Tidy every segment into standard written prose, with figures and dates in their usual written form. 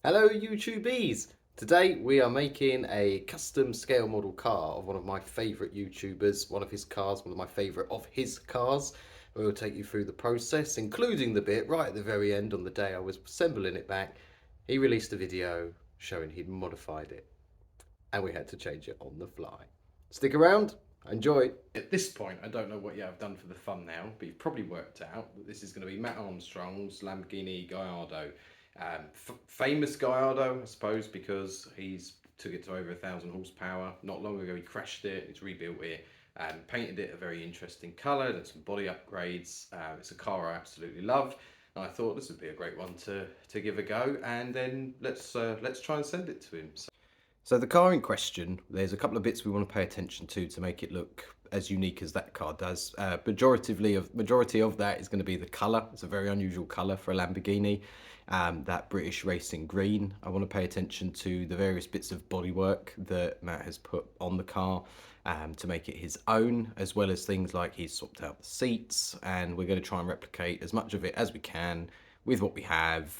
Hello YouTubies! Today we are making a custom scale model car of one of my favourite YouTubers, one of his cars, one of my favourite of his cars. We will take you through the process, including the bit right at the very end on the day I was assembling it back. He released a video showing he'd modified it and we had to change it on the fly. Stick around, enjoy! At this point I don't know what I've done for the thumbnail, but you've probably worked out that this is going to be Mat Armstrong's Lamborghini Gallardo. Famous Gallardo, I suppose, because he's took it to over 1,000 horsepower. Not long ago he crashed it, he's rebuilt it, painted it a very interesting colour, done some body upgrades. It's a car I absolutely love, and I thought this would be a great one to give a go, and then let's try and send it to him. So the car in question, there's a couple of bits we want to pay attention to make it look as unique as that car does. Majority of that is going to be the colour. It's a very unusual colour for a Lamborghini, that British racing green. I want to pay attention to the various bits of bodywork that Matt has put on the car to make it his own, as well as things like he's swapped out the seats, and we're going to try and replicate as much of it as we can with what we have,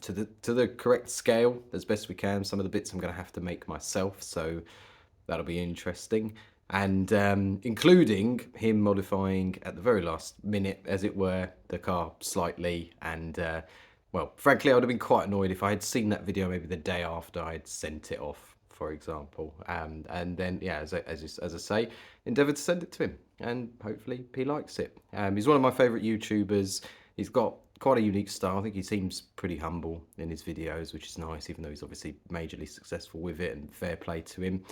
to the correct scale as best we can. Some of the bits I'm going to have to make myself, so that'll be interesting. And including him modifying at the very last minute, as it were, the car slightly. And well, frankly, I would have been quite annoyed if I had seen that video maybe the day after I'd sent it off, for example. And then, yeah, as I say, endeavour to send it to him, and hopefully he likes it. He's one of my favourite YouTubers. He's got quite a unique style. I think he seems pretty humble in his videos, which is nice, even though he's obviously majorly successful with it, and fair play to him.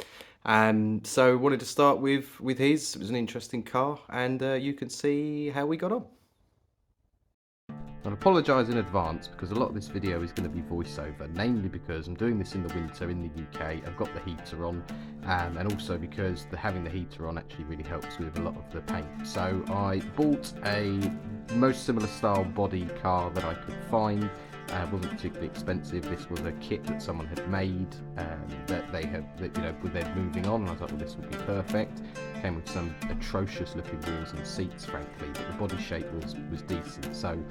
So wanted to start with his. It was an interesting car, and you can see how we got on. I apologise in advance because a lot of this video is going to be voiceover, namely because I'm doing this in the winter in the UK. I've got the heater on, and also because having the heater on actually really helps with a lot of the paint. So I bought a most similar style body car that I could find. It wasn't particularly expensive. This was a kit that someone had made, that they had, with their moving on, and I thought, well, this would be perfect. Came with some atrocious looking wheels and seats, frankly, but the body shape was decent. So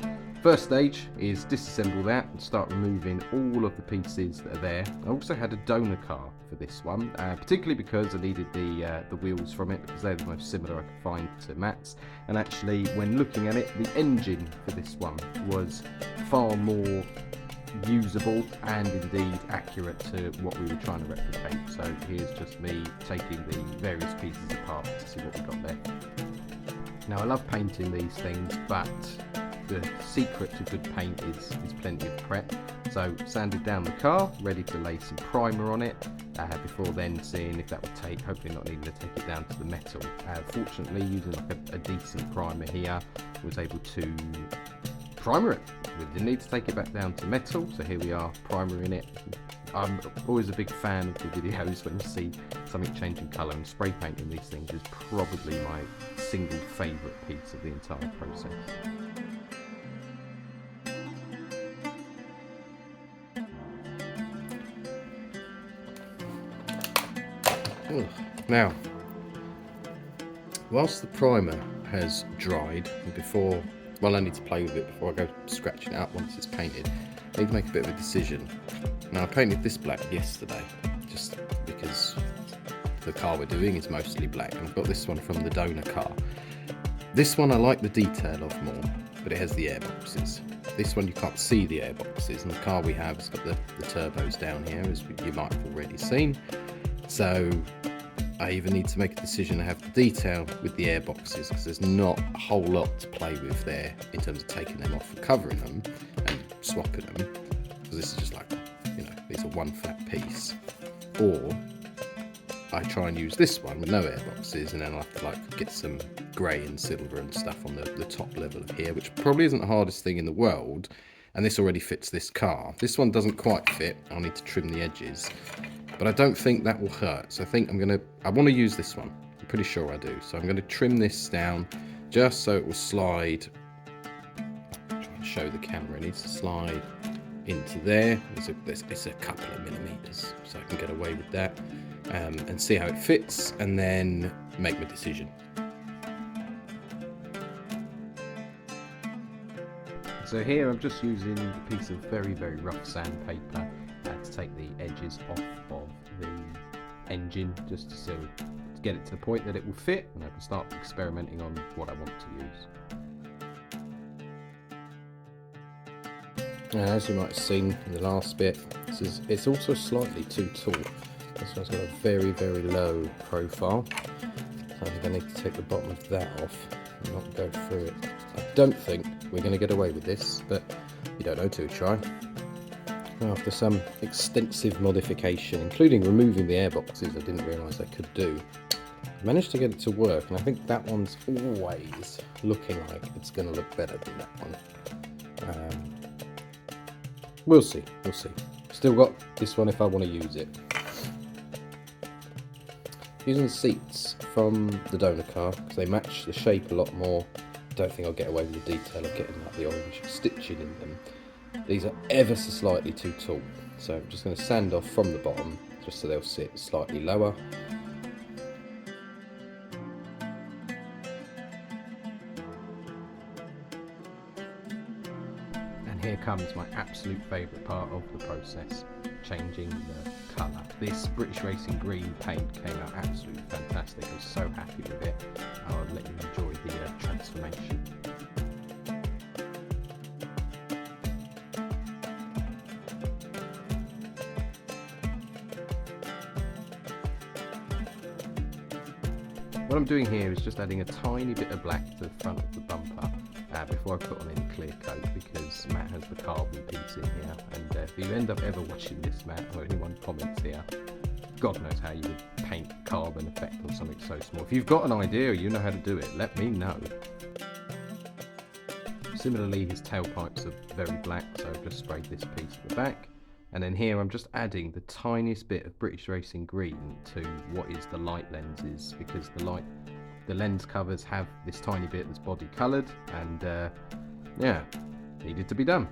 first stage is disassemble that and start removing all of the pieces that are there. I also had a donor car for this one, particularly because I needed the wheels from it, because they're the most similar I could find to Matt's. And actually, when looking at it, the engine for this one was far more usable and indeed accurate to what we were trying to replicate. So here's just me taking the various pieces apart to see what we got there. Now, I love painting these things, but the secret to good paint is plenty of prep. So sanded down the car, ready to lay some primer on it, before then seeing if that would take, hopefully not needing to take it down to the metal. Fortunately, using like a decent primer here, was able to primer it. We didn't need to take it back down to metal, so here we are primering it. I'm always a big fan of the videos when you see something changing colour, and spray painting these things is probably my single favourite piece of the entire process. Now, whilst the primer has dried, before, well, I need to play with it before I go scratching it up once it's painted, I need to make a bit of a decision. Now, I painted this black yesterday, just because the car we're doing is mostly black, and I've got this one from the donor car. This one I like the detail of more, but it has the airboxes. This one you can't see the airboxes, and the car we have has got the turbos down here, as you might have already seen. So I either need to make a decision to have the detail with the airboxes, because there's not a whole lot to play with there in terms of taking them off and covering them and swapping them, because this is just like, these are one flat piece. Or I try and use this one with no airboxes, and then I'll have to get some grey and silver and stuff on the top level of here, which probably isn't the hardest thing in the world, and this already fits this car. This one doesn't quite fit, I'll need to trim the edges. But I don't think that will hurt, so I think I want to use this one. I'm pretty sure I do. So I'm going to trim this down just so it will slide. Try and show the camera. It needs to slide into there. It's a couple of millimeters, so I can get away with that, and see how it fits, and then make my decision. So here I'm just using a piece of very, very rough sandpaper to take the edges off of the engine just to get it to the point that it will fit, and I can start experimenting on what I want to use. As you might have seen in the last bit, it's also slightly too tall. This one's got a very, very low profile, so I'm going to need to take the bottom of that off and not go through it. I don't think we're going to get away with this, but you don't know till you try. After some extensive modification, including removing the airboxes I didn't realise I could do, I managed to get it to work, and I think that one's always looking like it's going to look better than that one. We'll see. Still got this one if I want to use it. Using the seats from the donor car because they match the shape a lot more. Don't think I'll get away with the detail of getting like the orange stitching in them. These are ever so slightly too tall, so I'm just going to sand off from the bottom just so they'll sit slightly lower. And here comes my absolute favourite part of the process, changing the colour. This British Racing green paint came out absolutely fantastic. I was so happy with it. I'll let you enjoy the transformation. What I'm doing here is just adding a tiny bit of black to the front of the bumper before I put on any clear coat, because Matt has the carbon piece in here, and if you end up ever watching this, Matt, or anyone comments here, God knows how you would paint carbon effect on something so small. If you've got an idea or you know how to do it, let me know. Similarly, his tailpipes are very black, so I've just sprayed this piece at the back. And then here I'm just adding the tiniest bit of British Racing green to what is the light lenses, because the lens covers have this tiny bit that's body coloured, and yeah, needed to be done.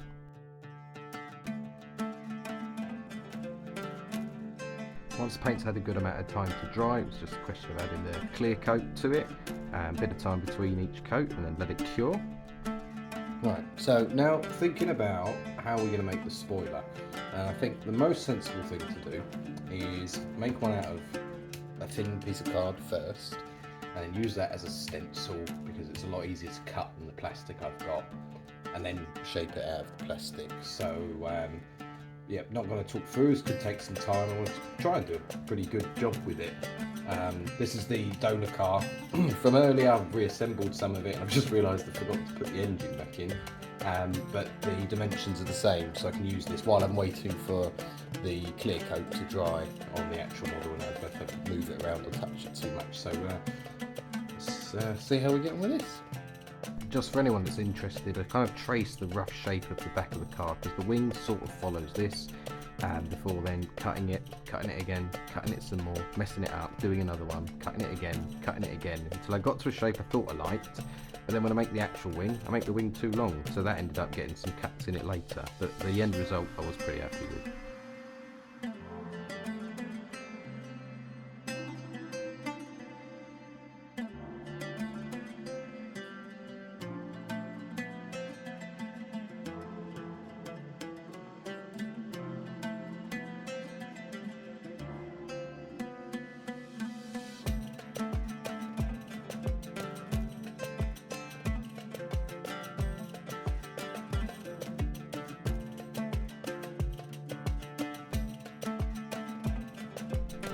Once the paint's had a good amount of time to dry, it was just a question of adding the clear coat to it, a bit of time between each coat, and then let it cure. Right, so now thinking about how we're going to make the spoiler, I think the most sensible thing to do is make one out of a thin piece of card first, and use that as a stencil because it's a lot easier to cut than the plastic I've got, and then shape it out of the plastic. So yeah, not going to talk through, this could take some time. I want to try and do a pretty good job with it. This is the donor car from earlier. I've reassembled some of it, and I've just realised I forgot to put the engine back in, but the dimensions are the same, so I can use this while I'm waiting for the clear coat to dry on the actual model, and I don't have to move it around or touch it too much. So let's see how we get on with this. Just for anyone that's interested, I kind of traced the rough shape of the back of the car because the wing sort of follows this, before then cutting it again, cutting it some more, messing it up, doing another one, cutting it again, until I got to a shape I thought I liked. But then when I make the actual wing, I make the wing too long, so that ended up getting some cuts in it later. But the end result I was pretty happy with.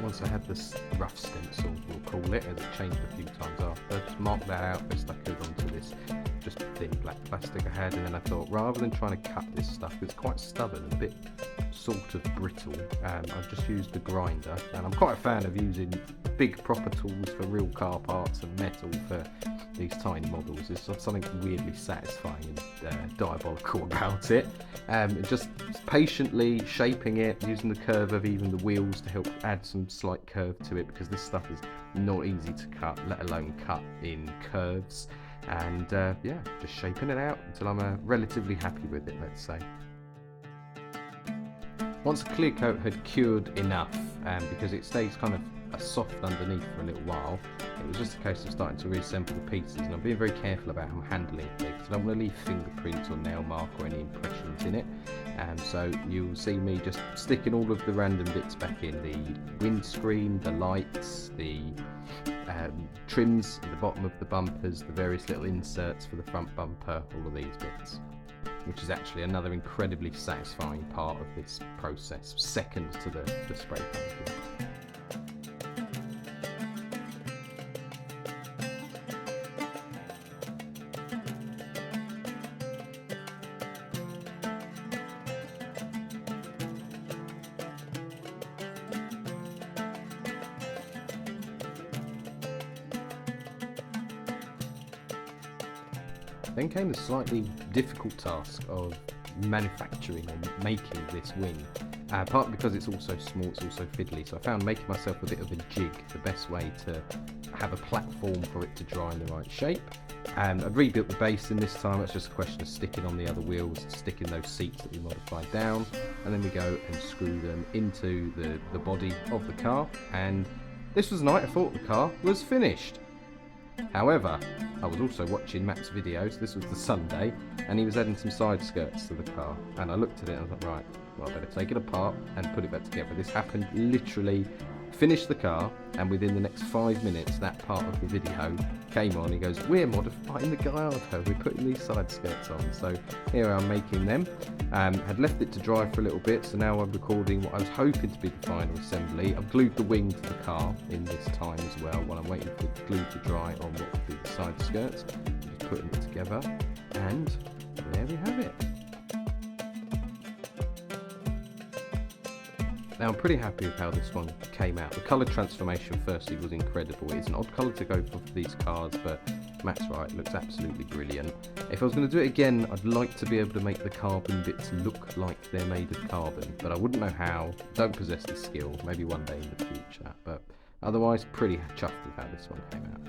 Once I had this rough stencil, we'll call it, as it changed a few times after, just marked that out best I could onto this just thin black plastic I had, and then I thought, rather than trying to cut this stuff, it's quite stubborn and a bit sort of brittle, I've just used the grinder, and I'm quite a fan of using big proper tools for real car parts and metal for these tiny models. There's something weirdly satisfying and diabolical about it. Just patiently shaping it, using the curve of even the wheels to help add some slight curve to it, because this stuff is not easy to cut, let alone cut in curves. And yeah, just shaping it out until I'm relatively happy with it, let's say. Once the clear coat had cured enough, because it stays kind of soft underneath for a little while, it was just a case of starting to reassemble the pieces, and I'm being very careful about how I'm handling it because I don't want to leave fingerprints or nail mark or any impressions in it. So you'll see me just sticking all of the random bits back in: the windscreen, the lights, the trims at the bottom of the bumpers, the various little inserts for the front bumper, all of these bits, which is actually another incredibly satisfying part of this process, second to the spray painting. Then came the slightly difficult task of manufacturing or making this wing, partly because it's also small, it's also fiddly, so I found making myself a bit of a jig the best way to have a platform for it to dry in the right shape. I've rebuilt the basin this time. It's just a question of sticking on the other wheels, sticking those seats that we modified down, and then we go and screw them into the body of the car. And this was the night I thought the car was finished. However, I was also watching Mat's videos. This was the Sunday, and he was adding some side skirts to the car, and I looked at it and I was like, right, well, I better take it apart and put it back together. This happened literally, finished the car, and within the next 5 minutes that part of the video came on. He goes, we're modifying the Gallardo, we're putting these side skirts on. So here I'm making them. Had left it to dry for a little bit, so now I'm recording what I was hoping to be the final assembly. I've glued the wing to the car in this time as well while I'm waiting for the glue to dry on what will be the side skirts. Just putting it together, and there we have it. Now I'm pretty happy with how this one came out. The colour transformation firstly was incredible. It's an odd colour to go for these cars, but Matt's right, it looks absolutely brilliant. If I was going to do it again, I'd like to be able to make the carbon bits look like they're made of carbon, but I wouldn't know how, don't possess the skill, maybe one day in the future, but otherwise pretty chuffed with how this one came out.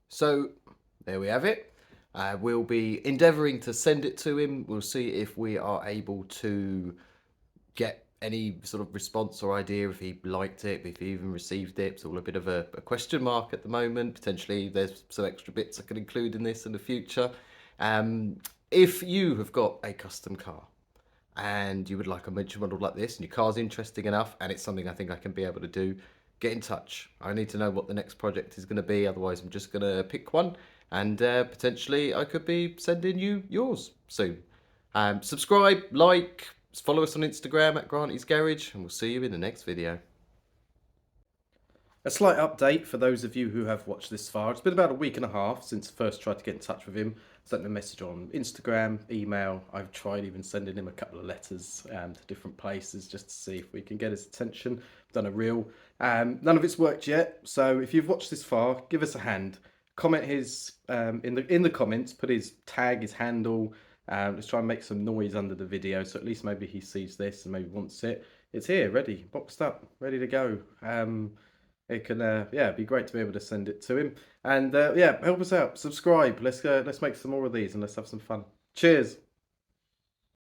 So there we have it. We'll be endeavouring to send it to him. We'll see if we are able to get any sort of response or idea, if he liked it, if he even received it. It's all a bit of a question mark at the moment. Potentially there's some extra bits I could include in this in the future. If you have got a custom car and you would like a miniature model like this and your car's interesting enough and it's something I think I can be able to do, get in touch. I need to know what the next project is going to be, otherwise I'm just going to pick one and potentially I could be sending you yours soon. Subscribe, like, follow us on Instagram at Granty's Garage, and we'll see you in the next video. A slight update for those of you who have watched this far. It's been about a week and a half since I first tried to get in touch with him. Sent him a message on Instagram, email. I've tried even sending him a couple of letters to different places just to see if we can get his attention. I've done a reel. None of it's worked yet. So if you've watched this far, give us a hand. Comment his in the comments. Put his tag, his handle. Let's try and make some noise under the video, so at least maybe he sees this and maybe wants it. It's here, ready, boxed up, ready to go. It can, it'd be great to be able to send it to him. And help us out, subscribe. Let's make some more of these and let's have some fun. Cheers.